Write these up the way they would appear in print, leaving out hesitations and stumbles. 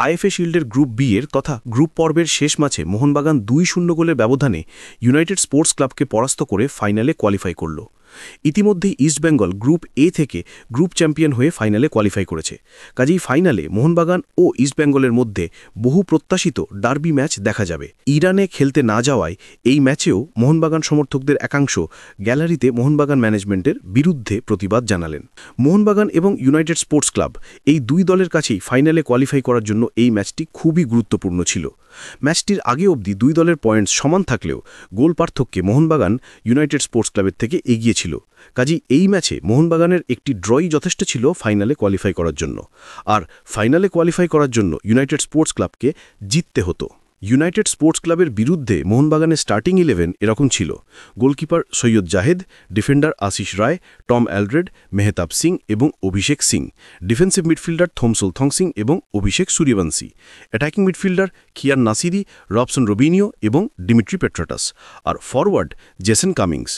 IFA শিল্ডের group B এর তথা group পর্বের শেষ ম্যাচে মোহনবাগান ২-০ গোলের ব্যবধানে ইউনাইটেড স্পোর্টস ক্লাবকে পরাস্ত করে ফাইনালে কোয়ালিফাই করল। ইতিমধ্যেই ইস্টবেঙ্গল গ্রুপ এ থেকে গ্রুপ চ্যাম্পিয়ন হয়ে ফাইনালে কোয়ালিফাই করেছে। কাজেই ফাইনালে মোহনবাগান ও ইস্টবেঙ্গলের মধ্যে বহু প্রত্যাশিত ডার্বি ম্যাচ দেখা যাবে। ইরানে খেলতে না যাওয়ায় এই ম্যাচেও মোহনবাগান সমর্থকদের একাংশ গ্যালারিতে মোহনবাগান ম্যানেজমেন্টের বিরুদ্ধে প্রতিবাদ জানালেন। মোহনবাগান এবং ইউনাইটেড স্পোর্টস ক্লাব এই দুই দলের কাছেই ফাইনালে কোয়ালিফাই করার জন্য এই ম্যাচটি খুবই গুরুত্বপূর্ণ ছিল। ম্যাচটির আগে অবধি দুই দলের পয়েন্টস সমান থাকলেও গোল পার্থক্যে মোহনবাগান ইউনাইটেড স্পোর্টস ক্লাবের থেকে এগিয়ে ছিল। কাজেই এই ম্যাচে মোহনবাগানের একটি ড্রই যথেষ্ট ছিল ফাইনালে কোয়ালিফাই করার জন্য, আর ফাইনালে কোয়ালিফাই করার জন্য ইউনাইটেড স্পোর্টস ক্লাবকে জিততে হতো। ইউনাইটেড স্পোর্টস ক্লাবের বিরুদ্ধে মোহনবাগানের স্টার্টিং 11 এরকম ছিল: goalkeeper Syed Zahid, defender Ashish Rai, Tom Aldred, Mehtab Singh এবং অভিষেক সিং, ডিফেন্সিভ মিডফিল্ডার থমসল থংসিং এবং Abhishek Suryavanshi, attacking midfielder Kiyan Nassiri, Robson Robinho এবং ডিমিট্রি পেট্রাটাস, আর ফরওয়ার্ড জেসন কামিংস।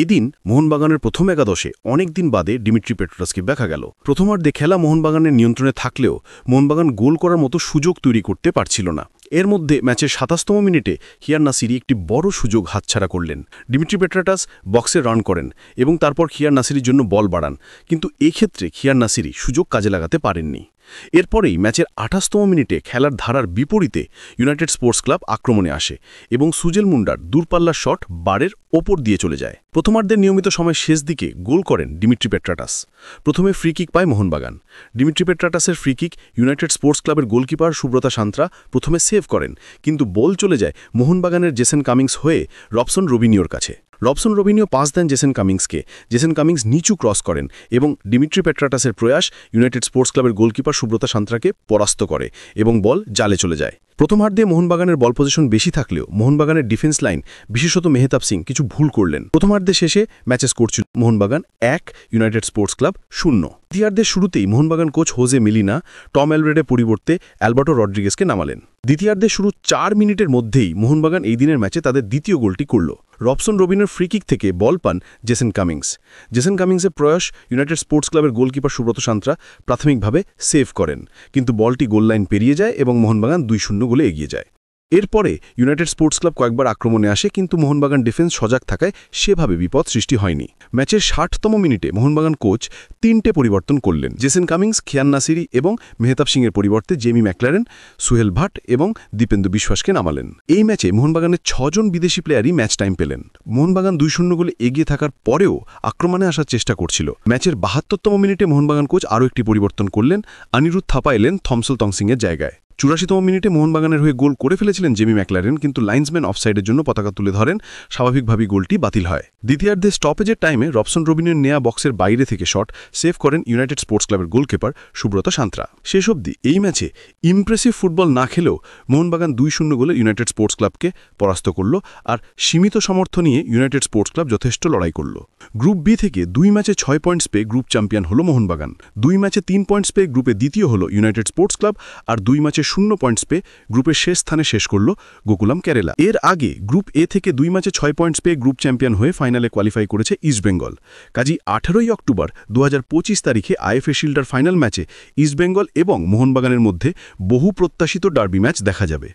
এদিন মোহনবাগানের প্রথম একাদশে অনেকদিন বাদে ডিমিট্রি পেট্রাটাসকে দেখা গেল। প্রথমার্ধে খেলা মোহনবাগানের নিয়ন্ত্রণে থাকলেও মোহনবাগান গোল করার মতো সুযোগ তৈরি করতে পারছিল না। এর মধ্যে ম্যাচের ২৭তম মিনিটে খিয়ান নাসিরি একটি বড় সুযোগ হাতছাড়া করলেন। ডিমিট্রি পেট্রাটাস বক্সে রান করেন এবং তারপর খিয়ান নাসিরির জন্য বল বাড়ান, কিন্তু এক্ষেত্রে খিয়ান নাসিরি সুযোগ কাজে লাগাতে পারেননি। এরপরেই ম্যাচের ২৮তম মিনিটে খেলার ধারার বিপরীতে ইউনাইটেড স্পোর্টস ক্লাব আক্রমণে আসে এবং সুজেল মুন্ডার দূরপাল্লার শট বারের ওপর দিয়ে চলে যায়। প্রথমার্ধের নিয়মিত সময় শেষ দিকে গোল করেন ডিমিট্রি পেট্রাটাস। প্রথমে ফ্রি কিক পায় মোহনবাগান। ডিমিট্রি পেট্রাটাসের ফ্রি কিক ইউনাইটেড স্পোর্টস ক্লাবের গোলকিপার সুব্রতা সান্ত্রা প্রথমে সেভ করেন, কিন্তু বল চলে যায় মোহনবাগানের জেসন কামিংস হয়ে রবসন রবিনিওর কাছে। রবসন রবিনিও পাস দেন জেসন কামিংসকে। জেসন কামিংস নিচু ক্রস করেন এবং ডিমিট্রি পেট্রাটাসের প্রয়াস ইউনাইটেড স্পোর্টস ক্লাবের গোলকিপার সুব্রতা সান্ত্রাকে পরাস্ত করে এবং বল জালে চলে যায়। প্রথমার্ধে মোহনবাগানের বল পজিশন বেশি থাকলেও মোহনবাগানের ডিফেন্স লাইন, বিশেষত মেহতাব সিং, কিছু ভুল করলেন। প্রথমার্ধে শেষে ম্যাচে স্কোর ছিল মোহনবাগান ১, ইউনাইটেড স্পোর্টস ক্লাব ০। দ্বিতীয়ার্ধের শুরুতেই Mohun Bagan coach Jose Milina Tom অ্যালড্রেডের পরিবর্তে অ্যালবার্টো রড্রিগেজকে নামালেন। দ্বিতীয়ার্ধের শুরু ৪ মিনিটের মধ্যেই মোহনবাগান এই দিনের ম্যাচে তাদের দ্বিতীয় গোলটি করল। রবসন রবিনোর ফ্রি কিক থেকে বল পান জেসন কামিংস। জেসন কামিংসের প্রয়াস ইউনাইটেড স্পোর্টস ক্লাবের গোলকিপার সুব্রত সান্ত্রা প্রাথমিকভাবে সেভ করেন, কিন্তু বলটি গোল লাইন পেরিয়ে যায় এবং মোহনবাগান ২-০ গোলে এগিয়ে যায়। এরপরে ইউনাইটেড স্পোর্টস ক্লাব কয়েকবার আক্রমণে আসে, কিন্তু মোহনবাগান ডিফেন্স সজাগ থাকায় সেভাবে বিপদ সৃষ্টি হয়নি। ম্যাচের ৬০তম মিনিটে মোহনবাগান কোচ ৩টে পরিবর্তন করলেন। জেসন কামিংস, খিয়ান নাসিরি এবং মেহতাব সিংয়ের পরিবর্তে জেমি ম্যাকলারেন, সুহেল ভাট এবং দীপেন্দু বিশ্বাসকে নামালেন। এই ম্যাচে মোহনবাগানের ৬ জন বিদেশি প্লেয়ারই ম্যাচ টাইম পেলেন। মোহনবাগান ২-০ গোলে এগিয়ে থাকার পরেও আক্রমণে আসার চেষ্টা করছিল। ম্যাচের ৭২তম মিনিটে মোহনবাগান কোচ আরও একটি পরিবর্তন করলেন। অনিরুদ্ধ থাপা এলেন থমসল থংসিংয়ের জায়গায়। ৮৪তম মিনিটে মোহনবাগানের হয়ে গোল করে ফেলেছিলেন জেমি ম্যাকলারেন, কিন্তু লাইন্সম্যান অফসাইডের জন্য পতাকা তুলে ধরেন। স্বাভাবিকভাবেই গোলটি বাতিল হয়। দ্বিতীয়ার্ধে স্টপেজের টাইমে রবসন রবিনোর নেয়া বক্সের বাইরে থেকে শট সেভ করেন ইউনাইটেড স্পোর্টস ক্লাবের গোলকিপার সুব্রত সান্ত্রা। শেষ অবধি এই ম্যাচে ইমপ্রেসিভ ফুটবল না খেলেও মোহনবাগান ২-০ গোলে ইউনাইটেড স্পোর্টস ক্লাবকে পরাস্ত করল, আর সীমিত সামর্থ্য নিয়ে ইউনাইটেড স্পোর্টস ক্লাব যথেষ্ট লড়াই করল। গ্রুপ বি থেকে ২ ম্যাচে ৬ পয়েন্টস পেয়ে গ্রুপ চ্যাম্পিয়ন হল মোহনবাগান। ২ ম্যাচে ৩ পয়েন্টস পেয়ে গ্রুপে দ্বিতীয় হল ইউনাইটেড স্পোর্টস ক্লাব, আর ২ ম্যাচে ০ পয়েন্টস পেয়ে গ্রুপের শেষ স্থানে শেষ করল গোকুলাম কেরালা। এর আগে গ্রুপ এ থেকে ২ ম্যাচে ৬ পয়েন্টস পেয়ে গ্রুপ চ্যাম্পিয়ন হয়ে ফাইনালে কোয়ালিফাই করেছে ইস্টবেঙ্গল। কাজী ১৮ই অক্টোবর ২০২৫ তারিখে আইএফএ শিল্ডার ফাইনাল ম্যাচে ইস্টবেঙ্গল এবং মোহনবাগানের মধ্যে বহু প্রত্যাশিত ডার্বি ম্যাচ দেখা যাবে।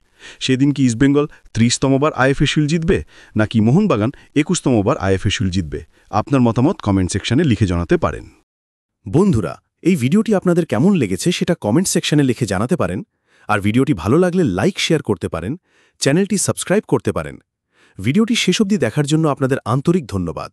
সেদিন কি ইস্টবেঙ্গল ৩০তমবার আইএফএ শিল্ড জিতবে, নাকি মোহনবাগান ২১তমবার আইএফএ শিল্ড জিতবে? আপনার মতামত কমেন্ট সেকশনে লিখে জানাতে পারেন। বন্ধুরা, এই ভিডিওটি আপনাদের কেমন লেগেছে সেটা কমেন্ট সেকশনে লিখে জানাতে পারেন। আর ভিডিওটি ভালো লাগলে লাইক শেয়ার করতে পারেন, চ্যানেলটি সাবস্ক্রাইব করতে পারেন। ভিডিওটি শেষ অবধি দেখার জন্য আপনাদের আন্তরিক ধন্যবাদ।